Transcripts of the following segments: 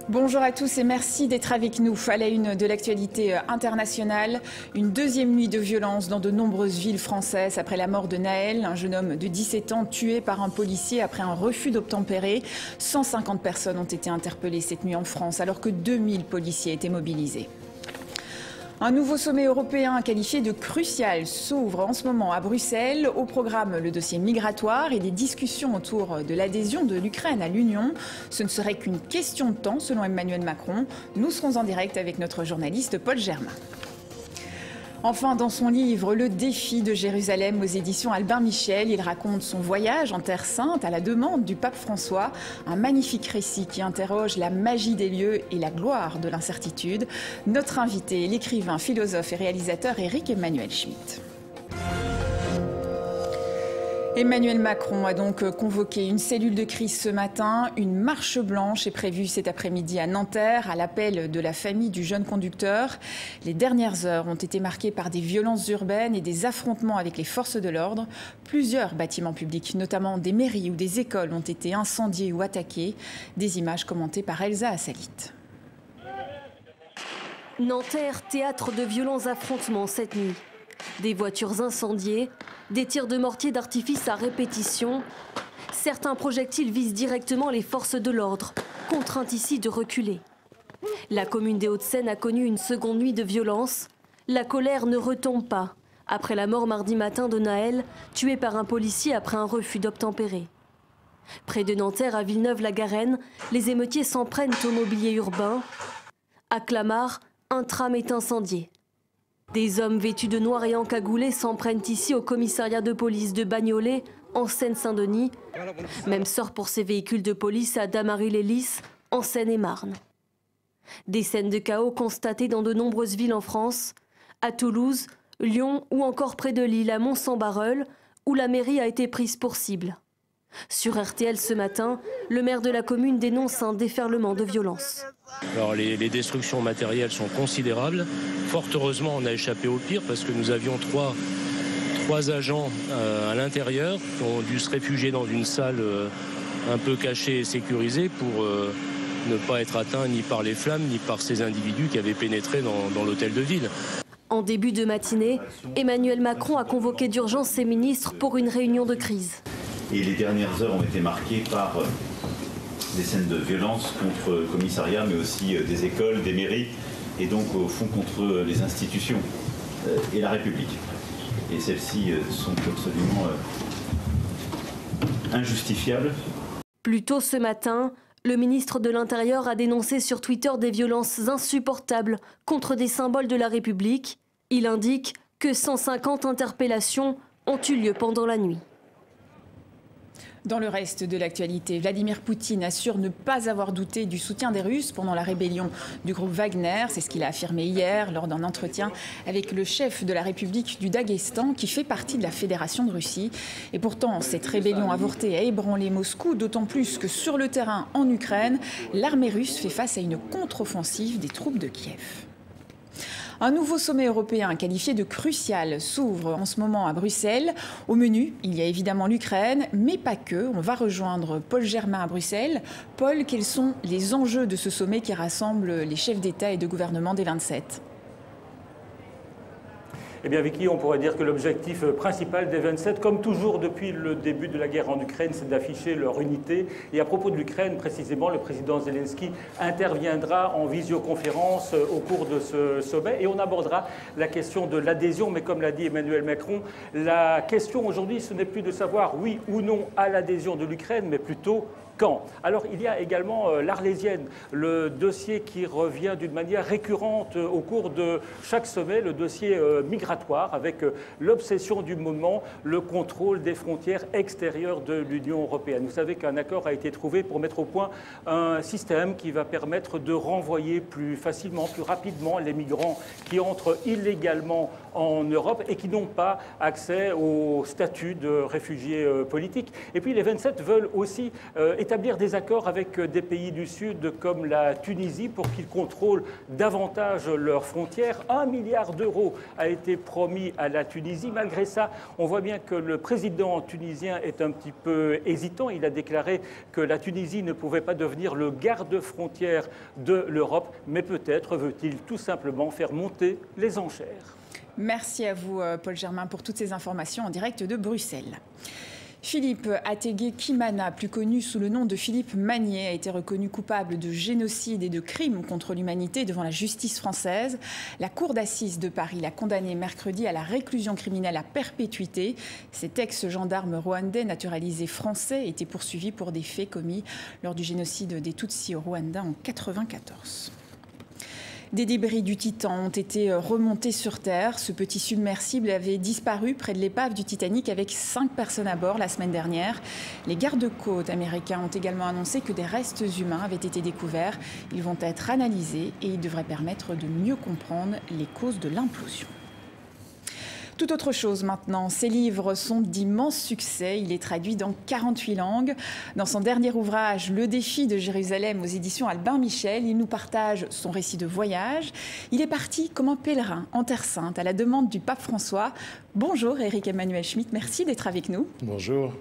Bonjour à tous et merci d'être avec nous. À la une de l'actualité internationale, une deuxième nuit de violence dans de nombreuses villes françaises après la mort de Naël, un jeune homme de 17 ans tué par un policier après un refus d'obtempérer. 150 personnes ont été interpellées cette nuit en France alors que 2000 policiers étaient mobilisés. Un nouveau sommet européen qualifié de crucial s'ouvre en ce moment à Bruxelles. Au programme, le dossier migratoire et des discussions autour de l'adhésion de l'Ukraine à l'Union. Ce ne serait qu'une question de temps, selon Emmanuel Macron. Nous serons en direct avec notre journaliste Paul Germain. Enfin, dans son livre « Le défi de Jérusalem » aux éditions Albin Michel, il raconte son voyage en Terre Sainte à la demande du pape François. Un magnifique récit qui interroge la magie des lieux et la gloire de l'incertitude. Notre invité, l'écrivain, philosophe et réalisateur Éric Emmanuel Schmitt. Emmanuel Macron a donc convoqué une cellule de crise ce matin. Une marche blanche est prévue cet après-midi à Nanterre à l'appel de la famille du jeune conducteur. Les dernières heures ont été marquées par des violences urbaines et des affrontements avec les forces de l'ordre. Plusieurs bâtiments publics, notamment des mairies ou des écoles, ont été incendiés ou attaqués. Des images commentées par Elsa Assalit. Nanterre, théâtre de violents affrontements cette nuit. Des voitures incendiées, des tirs de mortier d'artifice à répétition. Certains projectiles visent directement les forces de l'ordre, contraintes ici de reculer. La commune des Hauts-de-Seine a connu une seconde nuit de violence. La colère ne retombe pas, après la mort mardi matin de Naël, tué par un policier après un refus d'obtempérer. Près de Nanterre, à Villeneuve-la-Garenne, les émeutiers s'en prennent au mobilier urbain. À Clamart, un tram est incendié. Des hommes vêtus de noir et encagoulés s'en prennent ici au commissariat de police de Bagnolet, en Seine-Saint-Denis. Même sort pour ces véhicules de police à Damary-les-Lys, en Seine-et-Marne. Des scènes de chaos constatées dans de nombreuses villes en France, à Toulouse, Lyon ou encore près de Lille, à Mont-Saint-Barreul, où la mairie a été prise pour cible. Sur RTL ce matin, le maire de la commune dénonce un déferlement de violence. Alors les destructions matérielles sont considérables. Fort heureusement, on a échappé au pire parce que nous avions trois agents à l'intérieur qui ont dû se réfugier dans une salle un peu cachée et sécurisée pour ne pas être atteints ni par les flammes ni par ces individus qui avaient pénétré dans l'hôtel de ville. En début de matinée, Emmanuel Macron a convoqué d'urgence ses ministres pour une réunion de crise. Et les dernières heures ont été marquées par des scènes de violence contre le commissariat, mais aussi des écoles, des mairies, et donc au fond contre les institutions et la République. Et celles-ci sont absolument injustifiables. Plus tôt ce matin, le ministre de l'Intérieur a dénoncé sur Twitter des violences insupportables contre des symboles de la République. Il indique que 150 interpellations ont eu lieu pendant la nuit. Dans le reste de l'actualité, Vladimir Poutine assure ne pas avoir douté du soutien des Russes pendant la rébellion du groupe Wagner. C'est ce qu'il a affirmé hier lors d'un entretien avec le chef de la République du Daghestan qui fait partie de la Fédération de Russie. Et pourtant, cette rébellion avortée a ébranlé Moscou, d'autant plus que sur le terrain en Ukraine, l'armée russe fait face à une contre-offensive des troupes de Kiev. Un nouveau sommet européen qualifié de crucial s'ouvre en ce moment à Bruxelles. Au menu, il y a évidemment l'Ukraine, mais pas que. On va rejoindre Paul Germain à Bruxelles. Paul, quels sont les enjeux de ce sommet qui rassemble les chefs d'État et de gouvernement des 27 ? Eh bien, Vicky, on pourrait dire que l'objectif principal des 27, comme toujours depuis le début de la guerre en Ukraine, c'est d'afficher leur unité. Et à propos de l'Ukraine, précisément, le président Zelensky interviendra en visioconférence au cours de ce sommet. Et on abordera la question de l'adhésion. Mais comme l'a dit Emmanuel Macron, la question aujourd'hui, ce n'est plus de savoir oui ou non à l'adhésion de l'Ukraine, mais plutôt quand. Alors, il y a également l'Arlésienne, le dossier qui revient d'une manière récurrente au cours de chaque sommet, le dossier migratoire, avec l'obsession du moment, le contrôle des frontières extérieures de l'Union européenne. Vous savez qu'un accord a été trouvé pour mettre au point un système qui va permettre de renvoyer plus facilement, plus rapidement les migrants qui entrent illégalement en Europe et qui n'ont pas accès au statut de réfugiés politiques. Et puis les 27 veulent aussi établir des accords avec des pays du Sud comme la Tunisie pour qu'ils contrôlent davantage leurs frontières. 1 milliard d'euros a été promis à la Tunisie. Malgré ça, on voit bien que le président tunisien est un petit peu hésitant. Il a déclaré que la Tunisie ne pouvait pas devenir le garde-frontière de l'Europe, mais peut-être veut-il tout simplement faire monter les enchères. Merci à vous, Paul Germain, pour toutes ces informations en direct de Bruxelles. Philippe Ategué-Kimana, plus connu sous le nom de Philippe Magnier, a été reconnu coupable de génocide et de crimes contre l'humanité devant la justice française. La Cour d'assises de Paris l'a condamné mercredi à la réclusion criminelle à perpétuité. Cet ex-gendarme rwandais naturalisé français était poursuivi pour des faits commis lors du génocide des Tutsis au Rwanda en 1994. Des débris du Titan ont été remontés sur Terre. Ce petit submersible avait disparu près de l'épave du Titanic avec 5 personnes à bord la semaine dernière. Les gardes-côtes américains ont également annoncé que des restes humains avaient été découverts. Ils vont être analysés et ils devraient permettre de mieux comprendre les causes de l'implosion. Tout autre chose maintenant, ses livres sont d'immenses succès. Il est traduit dans 48 langues. Dans son dernier ouvrage, Le défi de Jérusalem aux éditions Albin Michel, il nous partage son récit de voyage. Il est parti comme un pèlerin en Terre Sainte à la demande du pape François. Bonjour Éric Emmanuel Schmitt, merci d'être avec nous. Bonjour.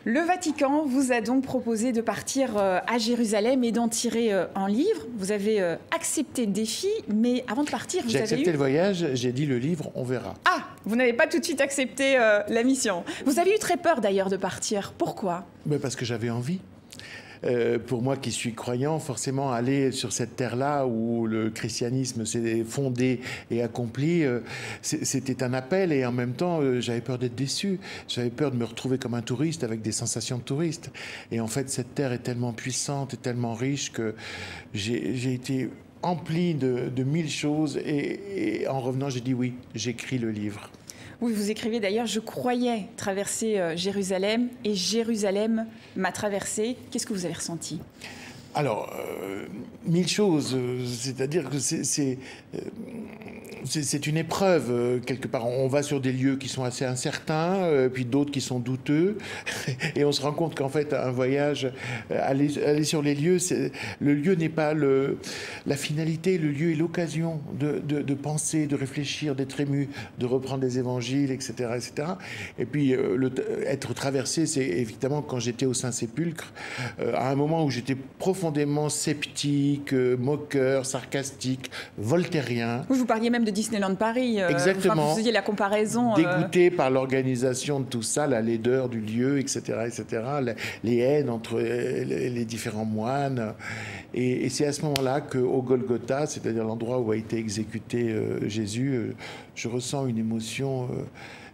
Le Vatican vous a donc proposé de partir à Jérusalem et d'en tirer un livre. Vous avez accepté le défi, mais avant de partir, vous avez eu... J'ai accepté le voyage, j'ai dit le livre, on verra. Ah, vous n'avez pas tout de suite accepté la mission. Vous avez eu très peur d'ailleurs de partir. Pourquoi ? Parce que j'avais envie. Pour moi qui suis croyant, forcément aller sur cette terre-là où le christianisme s'est fondé et accompli, c'était un appel et en même temps j'avais peur d'être déçu, j'avais peur de me retrouver comme un touriste avec des sensations de touriste. Et en fait cette terre est tellement puissante et tellement riche que j'ai été empli de 1000 choses et en revenant j'ai dit oui, j'écris le livre. Oui, vous écrivez d'ailleurs, je croyais traverser Jérusalem et Jérusalem m'a traversé. Qu'est-ce que vous avez ressenti ? Alors, 1000 choses, c'est-à-dire que c'est une épreuve, quelque part. On va sur des lieux qui sont assez incertains, puis d'autres qui sont douteux, et on se rend compte qu'en fait, un voyage, aller sur les lieux, le lieu n'est pas la finalité, le lieu est l'occasion de penser, de réfléchir, d'être ému, de reprendre les évangiles, etc., etc. Et puis, être traversé, c'est évidemment quand j'étais au Saint-Sépulcre, à un moment où j'étais profondément sceptique, moqueur, sarcastique, voltairien. Vous parliez même de Disneyland Paris. Exactement. Vous faisiez la comparaison. Dégoûté par l'organisation de tout ça, la laideur du lieu, etc., etc., les haines entre les différents moines. Et c'est à ce moment-là qu'au Golgotha, c'est-à-dire l'endroit où a été exécuté Jésus, je ressens une émotion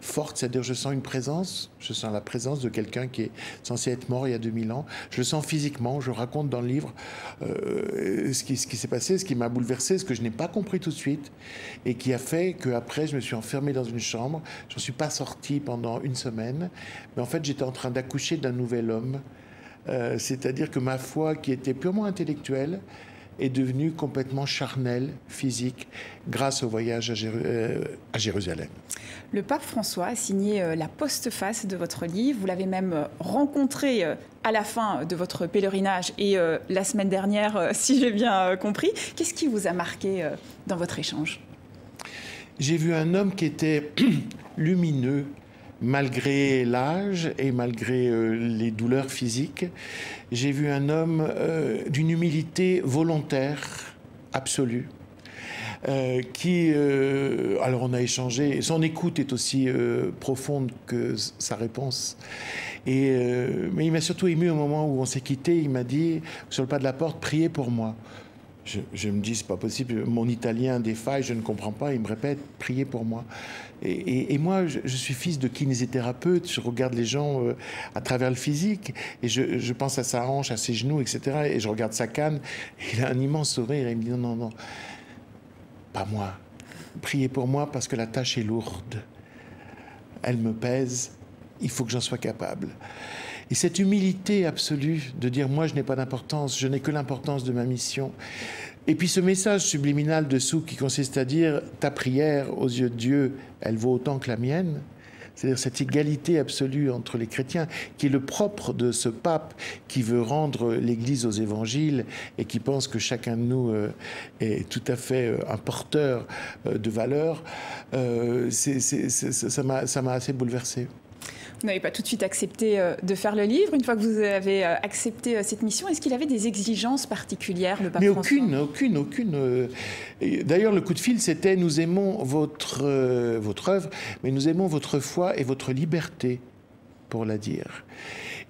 forte, c'est-à-dire je sens une présence, je sens la présence de quelqu'un qui est censé être mort il y a 2000 ans. Je le sens physiquement, je raconte dans le livre ce qui s'est passé, ce qui m'a bouleversé, ce que je n'ai pas compris tout de suite et qui a fait qu'après je me suis enfermé dans une chambre, je ne suis pas sorti pendant une semaine, mais en fait j'étais en train d'accoucher d'un nouvel homme, c'est-à-dire que ma foi qui était purement intellectuelle est devenue complètement charnelle, physique, grâce au voyage à Jérusalem. Le pape François a signé la postface de votre livre. Vous l'avez même rencontré à la fin de votre pèlerinage et la semaine dernière, si j'ai bien compris. Qu'est-ce qui vous a marqué dans votre échange ? J'ai vu un homme qui était lumineux, malgré l'âge et malgré les douleurs physiques. J'ai vu un homme d'une humilité volontaire, absolue, qui... alors on a échangé, son écoute est aussi profonde que sa réponse. Mais il m'a surtout ému au moment où on s'est quitté. Il m'a dit, sur le pas de la porte, priez pour moi. Je me dis, c'est pas possible, mon italien défaille, je ne comprends pas. Il me répète, priez pour moi. Et moi, je suis fils de kinésithérapeute, je regarde les gens à travers le physique, et je pense à sa hanche, à ses genoux, etc. Et je regarde sa canne, il a un immense sourire, et il me dit, non, non, pas moi. Priez pour moi parce que la tâche est lourde. Elle me pèse, il faut que j'en sois capable. Et cette humilité absolue de dire, moi, je n'ai pas d'importance, je n'ai que l'importance de ma mission. Et puis ce message subliminal dessous qui consiste à dire, ta prière aux yeux de Dieu, elle vaut autant que la mienne. c'est-à-dire cette égalité absolue entre les chrétiens, qui est le propre de ce pape qui veut rendre l'Église aux évangiles et qui pense que chacun de nous est tout à fait un porteur de valeurs, ça m'a assez bouleversé. Vous n'avez pas tout de suite accepté de faire le livre. Une fois que vous avez accepté cette mission, est-ce qu'il avait des exigences particulières, le pape François ? Mais aucune. D'ailleurs, le coup de fil, c'était « Nous aimons votre œuvre, mais nous aimons votre foi et votre liberté pour la dire ».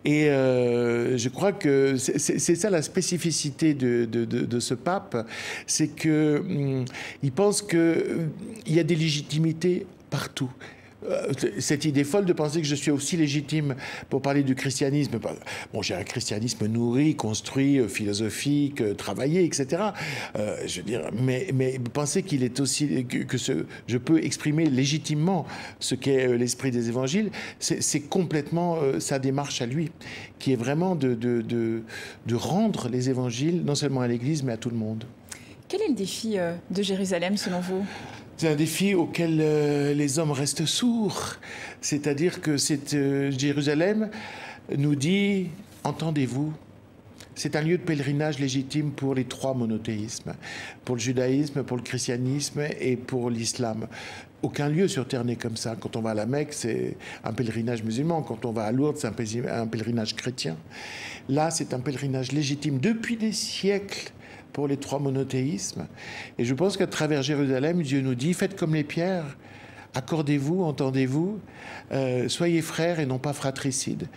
Et je crois que c'est ça la spécificité de ce pape, c'est qu'il pense qu'il y a des légitimités partout. Cette idée folle de penser que je suis aussi légitime pour parler du christianisme. Bon, j'ai un christianisme nourri, construit, philosophique, travaillé, etc. Je veux dire, mais penser qu'il est aussi je peux exprimer légitimement ce qu'est l'esprit des évangiles, c'est complètement sa démarche à lui, qui est vraiment de rendre les évangiles non seulement à l'Église, mais à tout le monde. Quel est le défi de Jérusalem, selon vous ? C'est un défi auquel les hommes restent sourds. C'est-à-dire que Jérusalem nous dit « Entendez-vous ». C'est un lieu de pèlerinage légitime pour les trois monothéismes, pour le judaïsme, pour le christianisme et pour l'islam. Aucun lieu sur Terre n'est comme ça. Quand on va à la Mecque, c'est un pèlerinage musulman. Quand on va à Lourdes, c'est un pèlerinage chrétien. Là, c'est un pèlerinage légitime depuis des siècles pour les trois monothéismes. Et je pense qu'à travers Jérusalem, Dieu nous dit, faites comme les pierres, accordez-vous, entendez-vous, soyez frères et non pas fratricides.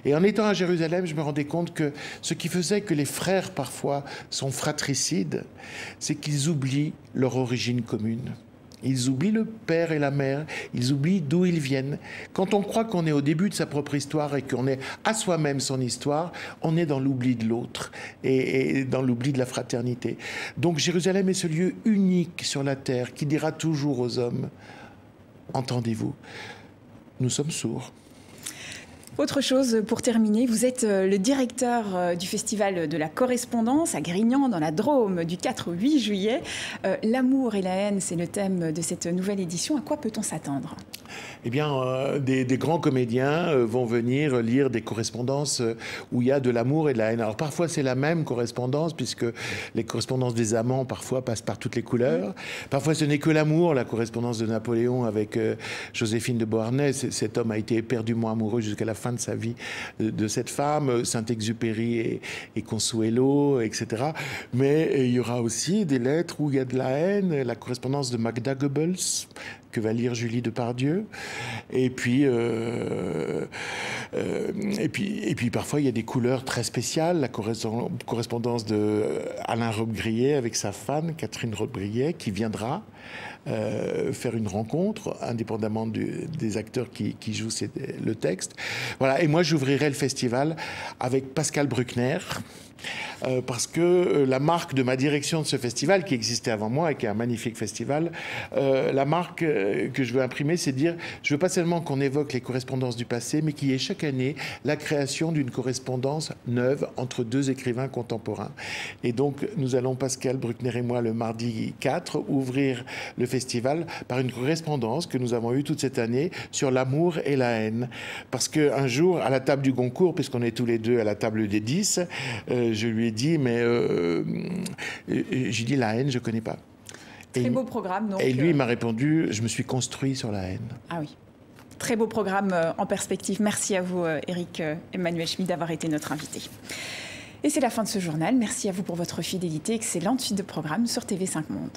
Et en étant à Jérusalem, je me rendais compte que ce qui faisait que les frères parfois sont fratricides, c'est qu'ils oublient leur origine commune. Ils oublient le père et la mère, ils oublient d'où ils viennent. Quand on croit qu'on est au début de sa propre histoire et qu'on est à soi-même son histoire, on est dans l'oubli de l'autre et dans l'oubli de la fraternité. Donc Jérusalem est ce lieu unique sur la terre qui dira toujours aux hommes « Entendez-vous, nous sommes sourds ». Autre chose, pour terminer, vous êtes le directeur du Festival de la Correspondance à Grignan, dans la Drôme, du 4 au 8 juillet. L'amour et la haine, c'est le thème de cette nouvelle édition. À quoi peut-on s'attendre ? Eh bien, des grands comédiens vont venir lire des correspondances où il y a de l'amour et de la haine. Alors parfois, c'est la même correspondance, puisque les correspondances des amants, parfois, passent par toutes les couleurs. Parfois, ce n'est que l'amour, la correspondance de Napoléon avec Joséphine de Beauharnais. Cet homme a été éperdument amoureux jusqu'à la fin de sa vie de cette femme, Saint-Exupéry et Consuelo, etc. Mais il y aura aussi des lettres où il y a de la haine, la correspondance de Magda Goebbels, que va lire Julie Depardieu. Et puis parfois, il y a des couleurs très spéciales. La correspondance de Alain Robbe-Grillet avec sa femme, Catherine Robbe-Grillet, qui viendra faire une rencontre, indépendamment des acteurs qui jouent le texte. Voilà. Et moi, j'ouvrirai le festival avec Pascal Bruckner, parce que la marque de ma direction de ce festival, qui existait avant moi et qui est un magnifique festival, la marque que je veux imprimer, c'est de dire, je veux pas seulement qu'on évoque les correspondances du passé, mais qu'il y ait chaque année la création d'une correspondance neuve entre deux écrivains contemporains. Et donc, nous allons, Pascal Bruckner et moi, le mardi 4, ouvrir le festival par une correspondance que nous avons eue toute cette année sur l'amour et la haine. Parce qu'un jour, à la table du Goncourt, puisqu'on est tous les deux à la table des 10, je lui ai dit, mais j'ai dit la haine, je ne connais pas. Très beau programme. Donc, et lui, il m'a répondu, je me suis construit sur la haine. Ah oui. Très beau programme en perspective. Merci à vous, Éric Emmanuel Schmid, d'avoir été notre invité. Et c'est la fin de ce journal. Merci à vous pour votre fidélité. Excellente suite de programme sur TV5 Monde.